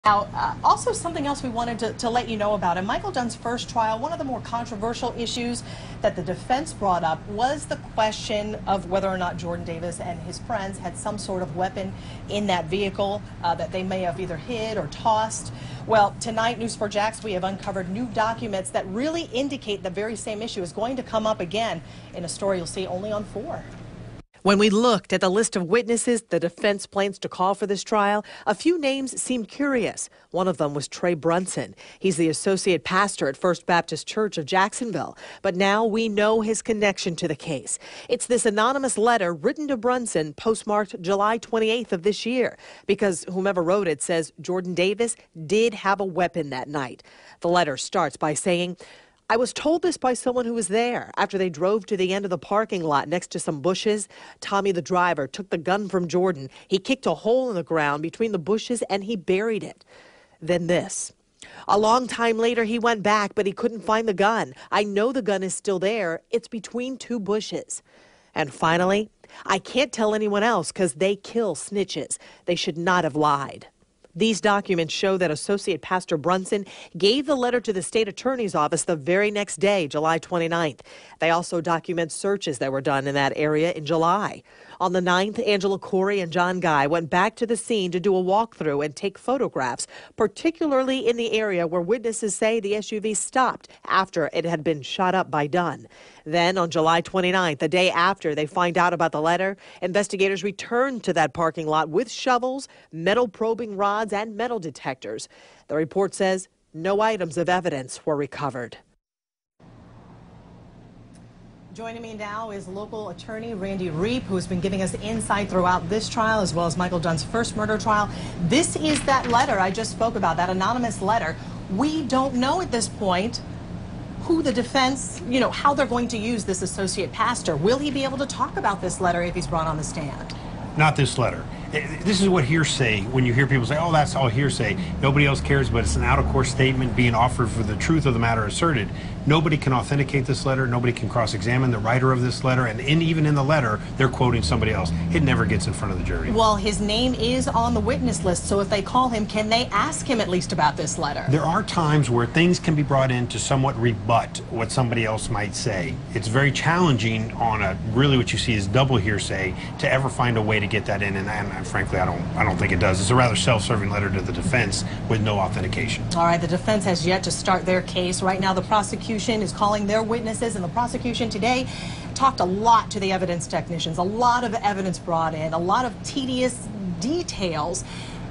Now, also something else we wanted to let you know about. In Michael Dunn's first trial, one of the more controversial issues that the defense brought up was the question of whether or not Jordan Davis and his friends had some sort of weapon in that vehicle that they may have either hid or tossed. Well, tonight, News4JAX, we have uncovered new documents that really indicate the very same issue is going to come up again in a story you'll see only on 4. When we looked at the list of witnesses the defense plans to call for this trial, a few names seemed curious. One of them was Trey Brunson. He's the associate pastor at First Baptist Church of Jacksonville. But now we know his connection to the case. It's this anonymous letter written to Brunson, postmarked July 28th of this year, because whomever wrote it says Jordan Davis did have a weapon that night. The letter starts by saying, "I was told this by someone who was there. After they drove to the end of the parking lot next to some bushes, Tommy, the driver, took the gun from Jordan. He kicked a hole in the ground between the bushes and he buried it." Then this. "A long time later, he went back, but he couldn't find the gun. I know the gun is still there. It's between 2 bushes. And finally, "I can't tell anyone else because they kill snitches. They should not have lied." These documents show that Associate Pastor Brunson gave the letter to the state attorney's office the very next day, July 29th. They also document searches that were done in that area in July. On the 9th, Angela Corey and John Guy went back to the scene to do a walkthrough and take photographs, particularly in the area where witnesses say the SUV stopped after it had been shot up by Dunn. Then on July 29th, the day after they find out about the letter, investigators returned to that parking lot with shovels, metal probing rods, and metal detectors. The report says no items of evidence were recovered. Joining me now is local attorney Randy Reep, who has been giving us insight throughout this trial as well as Michael Dunn's first murder trial. This is that letter I just spoke about, that anonymous letter. We don't know at this point who the defense, how they're going to use this associate pastor. Will he be able to talk about this letter if he's brought on the stand? Not this letter. This is what hearsay, when you hear people say, oh, that's all hearsay, nobody else cares, but it's an out-of-court statement being offered for the truth of the matter asserted. Nobody can authenticate this letter. Nobody can cross-examine the writer of this letter. And even in the letter, they're quoting somebody else. It never gets in front of the jury. Well, his name is on the witness list, so if they call him, can they ask him at least about this letter? There are times where things can be brought in to somewhat rebut what somebody else might say. It's very challenging on really what you see is double hearsay to ever find a way to get that in, and frankly, I don't think it does. It's a rather self-serving letter to the defense with no authentication. All right, the defense has yet to start their case. Right now, the prosecution is calling their witnesses, and the prosecution today talked a lot to the evidence technicians, a lot of evidence brought in, a lot of tedious details.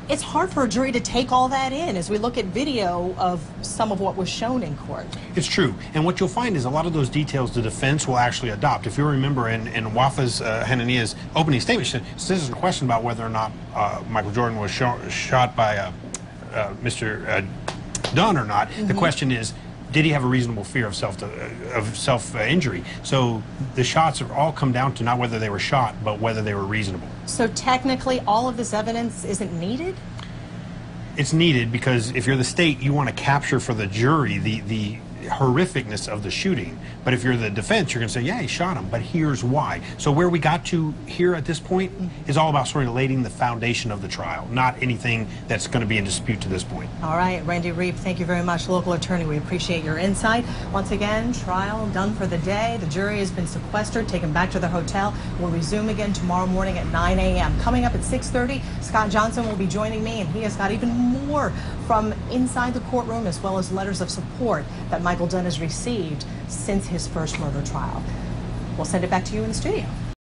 It's hard for a jury to take all that in as we look at video of some of what was shown in court. It's true. And what you'll find is a lot of those details the defense will actually adopt. If you remember in Wafa's Hananiah's opening statement, this is a question about whether or not Michael Jordan was shot by Mr. Dunn or not. The question is, did he have a reasonable fear of self-injury? So the shots have all come down to not whether they were shot, but whether they were reasonable. So technically, all of this evidence isn't needed? It's needed because if you're the state, you want to capture for the jury the horrificness of the shooting. But if you're the defense, you're going to say, yeah, he shot him, but here's why. So where we got to here at this point is all about sort of laying the foundation of the trial, not anything that's going to be in dispute to this point. All right, Randy Reep, thank you very much, local attorney. We appreciate your insight. Once again, trial done for the day. The jury has been sequestered, taken back to their hotel. We'll resume again tomorrow morning at 9 a.m. Coming up at 6:30, Scott Johnson will be joining me, and he has got even more from inside the courtroom as well as letters of support that Michael Dunn has received since his first murder trial. We'll send it back to you in the studio.